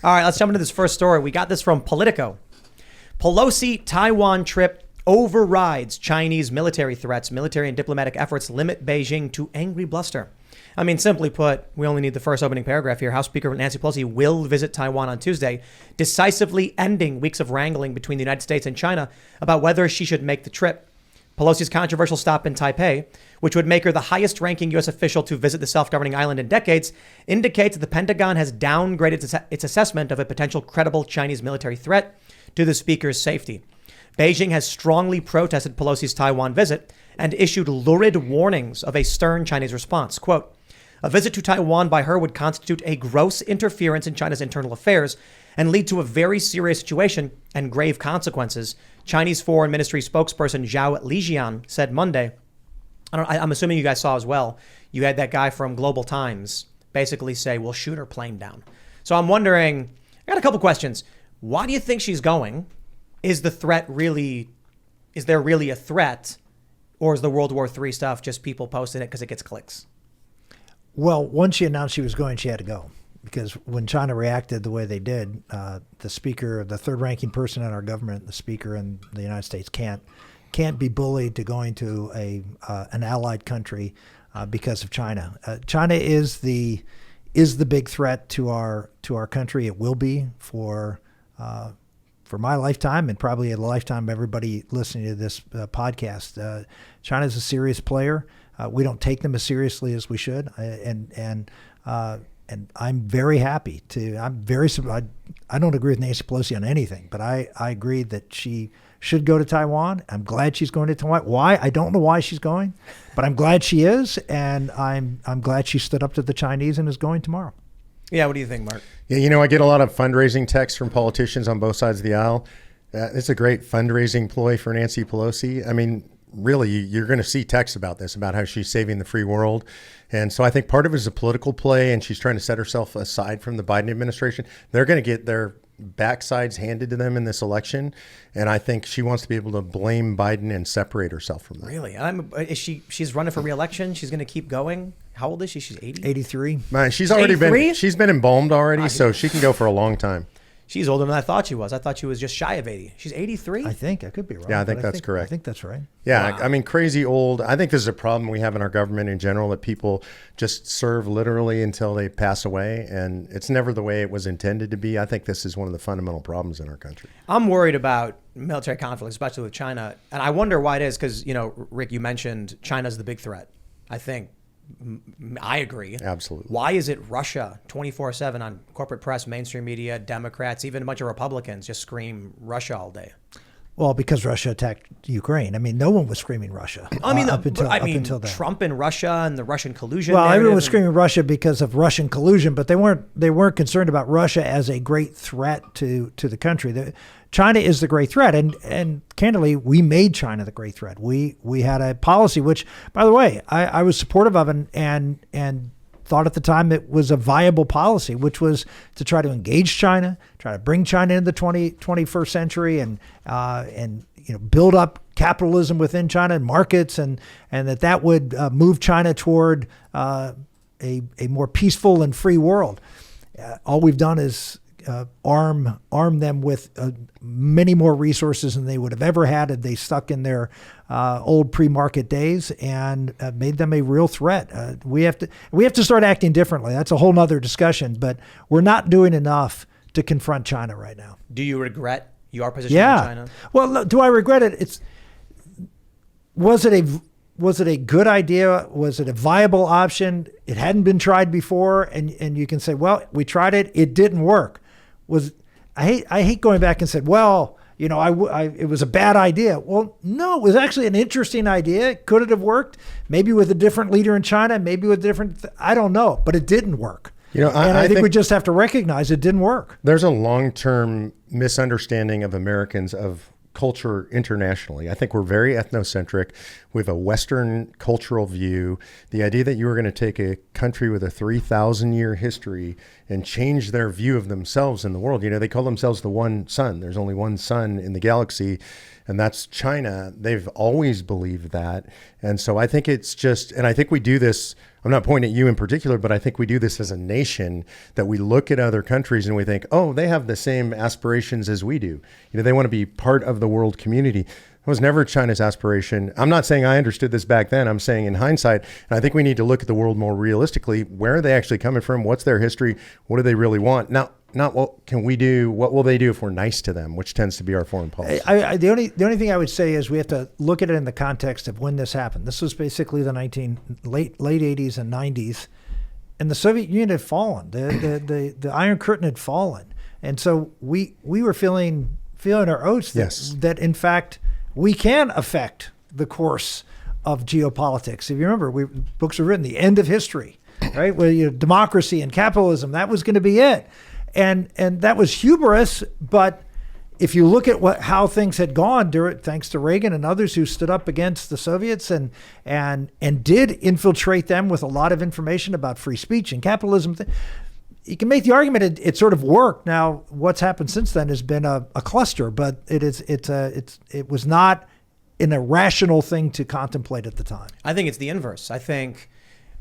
All right, let's jump into this first story. We got this from Politico. Pelosi Taiwan trip overrides Chinese military threats. Military and diplomatic efforts limit Beijing to angry bluster. I mean, simply put, we only need the first opening paragraph here. House Speaker Nancy Pelosi will visit Taiwan on Tuesday, decisively ending weeks of wrangling between the United States and China about whether she should make the trip. Pelosi's controversial stop in Taipei, which would make her the highest-ranking U.S. official to visit the self-governing island in decades, indicates that the Pentagon has downgraded its assessment of a potential credible Chinese military threat to the speaker's safety. Beijing has strongly protested Pelosi's Taiwan visit and issued lurid warnings of a stern Chinese response. Quote, a visit to Taiwan by her would constitute a gross interference in China's internal affairs and lead to a very serious situation and grave consequences, Chinese Foreign Ministry spokesperson Zhao Lijian said Monday. I'm assuming you guys saw as well. You had that guy from Global Times basically say, we'll shoot her plane down. So I'm wondering, I got a couple questions. Why do you think she's going? Is there really a threat? Or is the World War III stuff just people posting it because it gets clicks? Well, once she announced she was going, she had to go. Because when China reacted the way they did, the speaker, the third-ranking person in our government, the speaker in the United States, can't be bullied to going to an allied country because of China. China is the big threat to our country. It will be for my lifetime and probably a lifetime of everybody listening to this podcast. China's a serious player. We don't take them as seriously as we should, and I'm very happy to. I don't agree with Nancy Pelosi on anything, but I agree that she should go to Taiwan. I'm glad she's going to Taiwan. Why? I don't know why she's going, but I'm glad she is, and I'm glad she stood up to the Chinese and is going tomorrow. Yeah, what do you think, Mark? Yeah, I get a lot of fundraising texts from politicians on both sides of the aisle. It's a great fundraising ploy for Nancy Pelosi. I mean, really, you're going to see texts about this, about how she's saving the free world. And so I think part of it is a political play, and she's trying to set herself aside from the Biden administration. They're going to get their backsides handed to them in this election. And I think she wants to be able to blame Biden and separate herself from that. Really? She's running for re-election. She's going to keep going. How old is she? She's 80? 83. Man, she's been embalmed already, so she can go for a long time. She's older than I thought she was. I thought she was just shy of 80. She's 83? I think. I could be wrong. Yeah, I think that's correct. I think that's right. Yeah, Wow. I mean, crazy old. I think this is a problem we have in our government in general, that people just serve literally until they pass away, and it's never the way it was intended to be. I think this is one of the fundamental problems in our country. I'm worried about military conflict, especially with China, and I wonder why it is, because, Rick, you mentioned China's the big threat. I agree. Absolutely. Why is it Russia 24/7 on corporate press, mainstream media, Democrats, even a bunch of Republicans just scream Russia all day? Well, because Russia attacked Ukraine. I mean, no one was screaming Russia. Up until then. Trump and Russia and the Russian collusion. Well, everyone was screaming Russia because of Russian collusion, but they weren't concerned about Russia as a great threat to the country. China is the great threat, and candidly, we made China the great threat. We had a policy, which, by the way, I was supportive of, and thought at the time it was a viable policy, which was to try to engage China, try to bring China into the 21st century, and build up capitalism within China and markets, and that would move China toward a more peaceful and free world. All we've done is arm them with many more resources than they would have ever had they stuck in their old pre-market days, and made them a real threat. We have to start acting differently. That's a whole nother discussion, but we're not doing enough to confront China right now. Do you regret your position in China? Well, do I regret it? Was it a good idea? Was it a viable option? It hadn't been tried before, and you can say, well, we tried it. It didn't work. I hate going back and said, well, it was a bad idea. Well, no, it was actually an interesting idea. Could it have worked? Maybe with a different leader in China, maybe with I don't know, but it didn't work. I think we just have to recognize it didn't work. There's a long-term misunderstanding of Americans of culture internationally. I think we're very ethnocentric. We have a Western cultural view. The idea that you were going to take a country with a 3,000-year history and change their view of themselves in the world. They call themselves the one sun. There's only one sun in the galaxy, and that's China. They've always believed that. And so I think it's just, and I think we do this I'm not pointing at you in particular, but I think we do this as a nation, that we look at other countries and we think, oh, they have the same aspirations as we do. They want to be part of the world community. It was never China's aspiration. I'm not saying I understood this back then. I'm saying in hindsight, and I think we need to look at the world more realistically. Where are they actually coming from? What's their history? What do they really want? Not what can we do? What will they do if we're nice to them, which tends to be our foreign policy. The only thing I would say is we have to look at it in the context of when this happened. This was basically the late 80s and 90s, and the Soviet Union had fallen. The Iron Curtain had fallen, and so we were feeling our oats that in fact we can affect the course of geopolitics. If you remember, books were written, The End of History, right? Where democracy and capitalism, that was going to be it. And that was hubris, but if you look at how things had gone thanks to Reagan and others who stood up against the Soviets and did infiltrate them with a lot of information about free speech and capitalism, you can make the argument it sort of worked. Now, what's happened since then has been a cluster, but it was not an irrational thing to contemplate at the time. I think it's the inverse. I think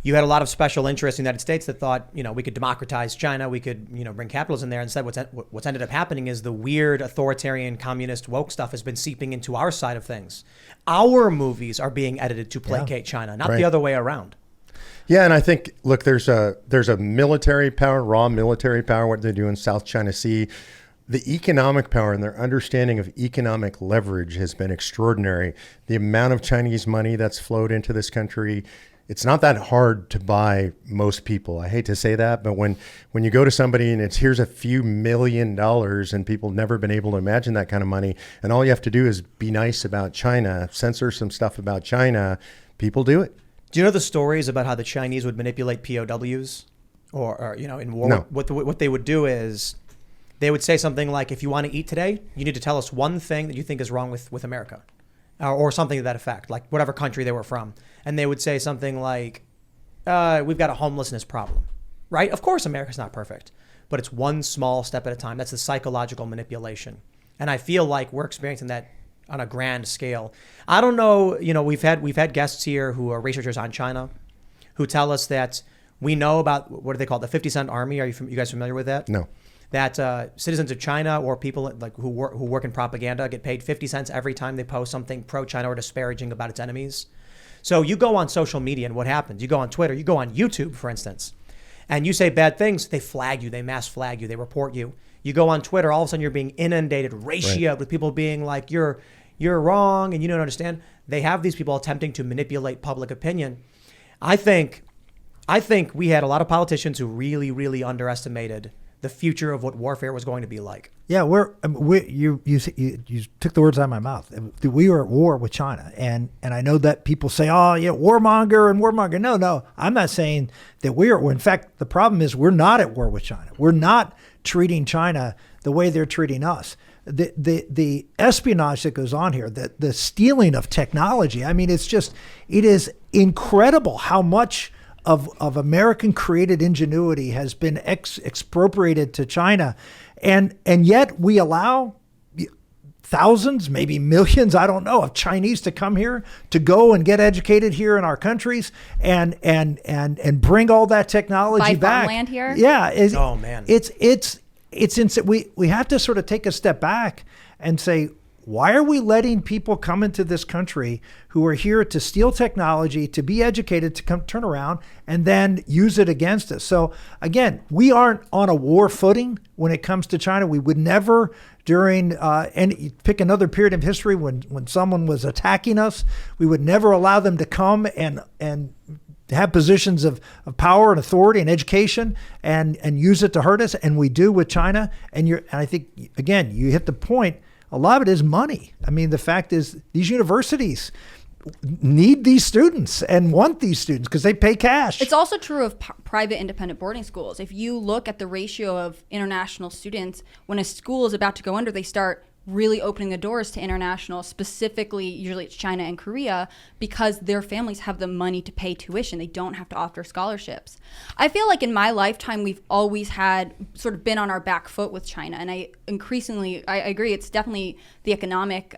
you had a lot of special interests in the United States that thought, we could democratize China, we could, bring capitalism there. Instead, what's ended up happening is the weird authoritarian communist woke stuff has been seeping into our side of things. Our movies are being edited to placate China, not the other way around. Yeah, and I think, look, there's a military power, raw military power, what they do in South China Sea. The economic power and their understanding of economic leverage has been extraordinary. The amount of Chinese money that's flowed into this country, it's not that hard to buy most people. I hate to say that, but when you go to somebody and here's a few $1 million and people have never been able to imagine that kind of money, and all you have to do is be nice about China, censor some stuff about China, people do it. Do you know the stories about how the Chinese would manipulate POWs or in war? No. What they would do is they would say something like, if you want to eat today, you need to tell us one thing that you think is wrong with America. Or something to that effect, like whatever country they were from. And they would say something like, we've got a homelessness problem, right? Of course, America's not perfect, but it's one small step at a time. That's the psychological manipulation. And I feel like we're experiencing that on a grand scale. I don't know, we've had guests here who are researchers on China who tell us that we know about, what do they call it, the 50-cent army? Are you guys familiar with that? No. That citizens of China or people like who work in propaganda get paid 50 cents every time they post something pro-China or disparaging about its enemies. So you go on social media and what happens? You go on Twitter, you go on YouTube, for instance, and you say bad things, they flag you, they mass flag you, they report you. You go on Twitter, all of a sudden you're being inundated, ratioed with people being like, you're wrong and you don't understand. They have these people attempting to manipulate public opinion. I think we had a lot of politicians who really, really underestimated the future of what warfare was going to be like. Yeah, you took the words out of my mouth. We were at war with China, and I know that people say, "Oh, yeah, warmonger." No, I'm not saying that we are. In fact, the problem is we're not at war with China. We're not treating China the way they're treating us. The espionage that goes on here, the stealing of technology. I mean, it is incredible how much of American created ingenuity has been expropriated to China. And yet we allow thousands, maybe millions, I don't know, of Chinese to come here, to go and get educated here in our countries and bring all that technology back. Farmland here? Yeah. Oh man. It's insane. We have to sort of take a step back and say, why are we letting people come into this country who are here to steal technology, to be educated, to come turn around and then use it against us? So again, we aren't on a war footing when it comes to China. We would never, during pick another period of history when someone was attacking us, we would never allow them to come and have positions of power and authority and education and use it to hurt us. And we do with China. And I think, again, you hit the point. A lot of it is money. I mean, the fact is these universities need these students and want these students because they pay cash. It's also true of private independent boarding schools. If you look at the ratio of international students, when a school is about to go under, they start really opening the doors to international, specifically, usually it's China and Korea, because their families have the money to pay tuition. They don't have to offer scholarships. I feel like in my lifetime, we've always had sort of been on our back foot with China. And I agree, it's definitely the economic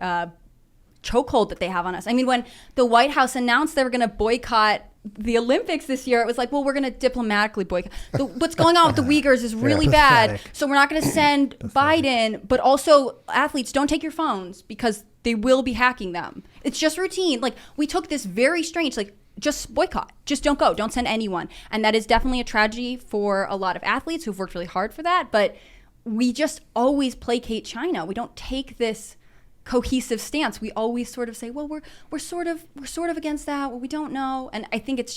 chokehold that they have on us. I mean, when the White House announced they were going to boycott the Olympics this year, it was like, well, we're going to diplomatically boycott. What's going on with the Uyghurs is really bad. Pathetic. So we're not going to send Biden, but also athletes, don't take your phones because they will be hacking them. It's just routine. Like, we took this very strange, like, just boycott. Just don't go. Don't send anyone. And that is definitely a tragedy for a lot of athletes who've worked really hard for that. But we just always placate China. We don't take this cohesive stance. We always sort of say, well, we're sort of against that. Well, we don't know. And I think it's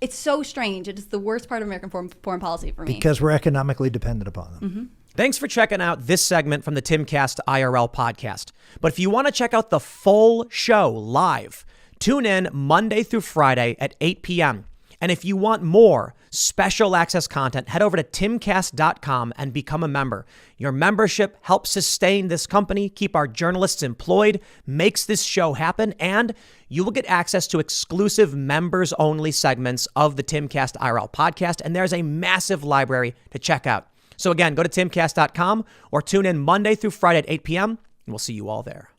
so strange. It is the worst part of American foreign policy for me. Because we're economically dependent upon them. Mm-hmm. Thanks for checking out this segment from the Timcast IRL podcast. But if you want to check out the full show live, tune in Monday through Friday at 8 p.m. And if you want more special access content, head over to timcast.com and become a member. Your membership helps sustain this company, keep our journalists employed, makes this show happen, and you will get access to exclusive members-only segments of the Timcast IRL podcast, and there's a massive library to check out. So again, go to timcast.com or tune in Monday through Friday at 8 p.m., and we'll see you all there.